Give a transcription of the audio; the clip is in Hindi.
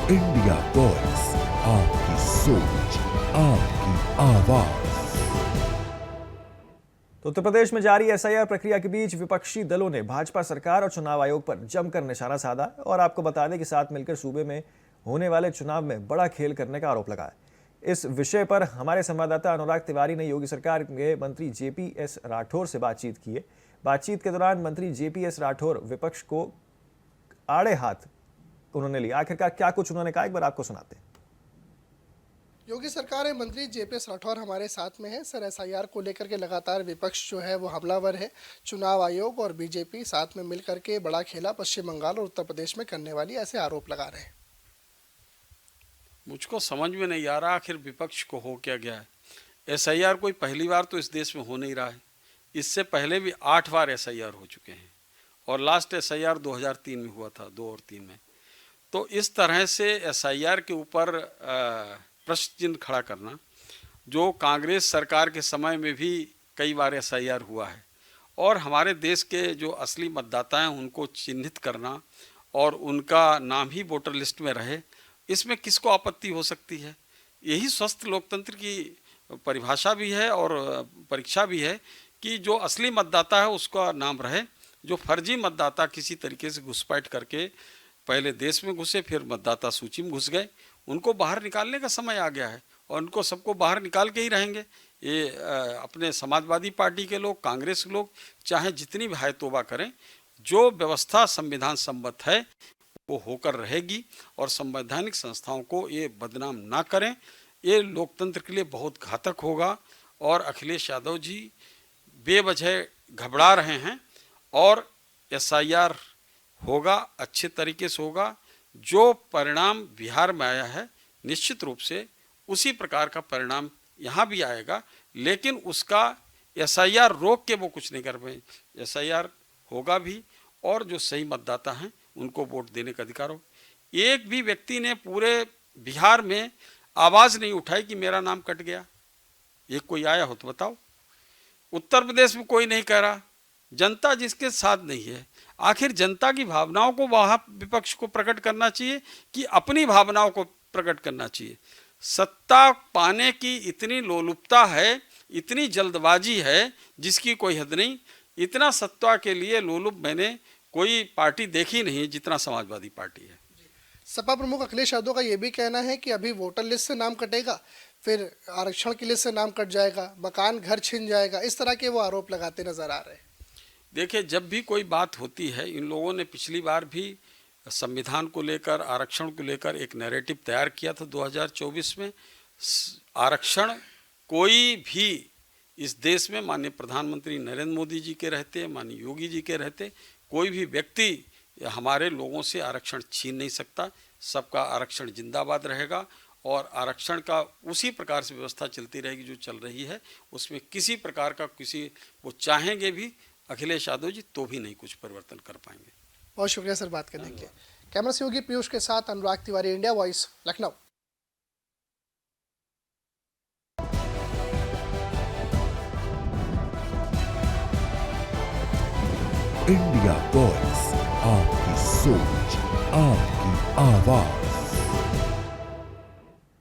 इंडिया वॉइस, आपकी सोच, आपकी आवाज। तो उत्तर प्रदेश में जारी एसआईआर प्रक्रिया के बीच विपक्षी दलों ने भाजपा सरकार और चुनाव आयोग पर जमकर निशाना साधा और आपको बता दें कि साथ मिलकर सूबे में होने वाले चुनाव में बड़ा खेल करने का आरोप लगाया। इस विषय पर हमारे संवाददाता अनुराग तिवारी ने योगी सरकार के मंत्री जेपीएस राठौर से बातचीत की है। बातचीत के दौरान मंत्री जेपीएस राठौर विपक्ष को आड़े हाथ उन्होंने लिया। आखिरकार क्या कुछ उन्होंने कहा, एक बार आपको सुनाते हैं। योगी सरकार में मंत्री जेपीएस राठौर हमारे साथ में है। सर, एसआईआर को लेकर के लगातार विपक्ष जो है वो हमलावर है। चुनाव आयोग और बीजेपी साथ में मिलकर के बड़ा खेला पश्चिम बंगाल और उत्तर प्रदेश में करने वाली ऐसे आरोप लगा रहे हैं। मुझको समझ में नहीं आ रहा आखिर विपक्ष को हो क्या गया है। एसआईआर कोई पहली बार तो इस देश में हो नहीं रहा है। इससे पहले भी 8 बार एसआईआर हो चुके हैं और लास्ट एसआईआर 2003 में हुआ था, 2 और 3 में। तो इस तरह से एसआईआर के ऊपर प्रश्न चिन्ह खड़ा करना, जो कांग्रेस सरकार के समय में भी कई बार एसआईआर हुआ है, और हमारे देश के जो असली मतदाता हैं उनको चिन्हित करना और उनका नाम ही वोटर लिस्ट में रहे, इसमें किसको आपत्ति हो सकती है। यही स्वस्थ लोकतंत्र की परिभाषा भी है और परीक्षा भी है कि जो असली मतदाता है उसका नाम रहे। जो फर्जी मतदाता किसी तरीके से घुसपैठ करके पहले देश में घुसे फिर मतदाता सूची में घुस गए, उनको बाहर निकालने का समय आ गया है और उनको सबको बाहर निकाल के ही रहेंगे। ये अपने समाजवादी पार्टी के लोग, कांग्रेस के लोग चाहे जितनी भी हाय तौबा करें, जो व्यवस्था संविधान सम्मत है वो होकर रहेगी और संवैधानिक संस्थाओं को ये बदनाम ना करें। ये लोकतंत्र के लिए बहुत घातक होगा और अखिलेश यादव जी बेवजह घबरा रहे हैं और एसआईआर होगा, अच्छे तरीके से होगा। जो परिणाम बिहार में आया है निश्चित रूप से उसी प्रकार का परिणाम यहाँ भी आएगा, लेकिन उसका एसआईआर रोक के वो कुछ नहीं कर पाए। एसआईआर होगा भी और जो सही मतदाता हैं उनको वोट देने का अधिकार हो। एक भी व्यक्ति ने पूरे बिहार में आवाज़ नहीं उठाई कि मेरा नाम कट गया। एक कोई आया हो तो बताओ। उत्तर प्रदेश में कोई नहीं कह रहा। जनता जिसके साथ नहीं है, आखिर जनता की भावनाओं को वहाँ विपक्ष को प्रकट करना चाहिए कि अपनी भावनाओं को प्रकट करना चाहिए। सत्ता पाने की इतनी लोलुपता है, इतनी जल्दबाजी है जिसकी कोई हद नहीं। इतना सत्ता के लिए लोलुप मैंने कोई पार्टी देखी नहीं जितना समाजवादी पार्टी है। सपा प्रमुख अखिलेश यादव का ये भी कहना है कि अभी वोटर लिस्ट से नाम कटेगा, फिर आरक्षण की लिस्ट से नाम कट जाएगा, मकान घर छिन जाएगा। इस तरह के वो आरोप लगाते नजर आ रहे हैं। देखिए, जब भी कोई बात होती है, इन लोगों ने पिछली बार भी संविधान को लेकर, आरक्षण को लेकर एक नैरेटिव तैयार किया था 2024 में। आरक्षण कोई भी इस देश में माननीय प्रधानमंत्री नरेंद्र मोदी जी के रहते, माननीय योगी जी के रहते, कोई भी व्यक्ति हमारे लोगों से आरक्षण छीन नहीं सकता। सबका आरक्षण जिंदाबाद रहेगा और आरक्षण का उसी प्रकार से व्यवस्था चलती रहेगी जो चल रही है। उसमें किसी प्रकार का वो चाहेंगे भी अखिलेश यादव जी तो भी नहीं कुछ परिवर्तन कर पाएंगे। बहुत शुक्रिया सर बात करने के लिए। कैमरा सहयोगी पीयूष के साथ Anurag Tiwari, India Voice, Lucknow. India Voice, आपकी सोच, आपकी आवाज।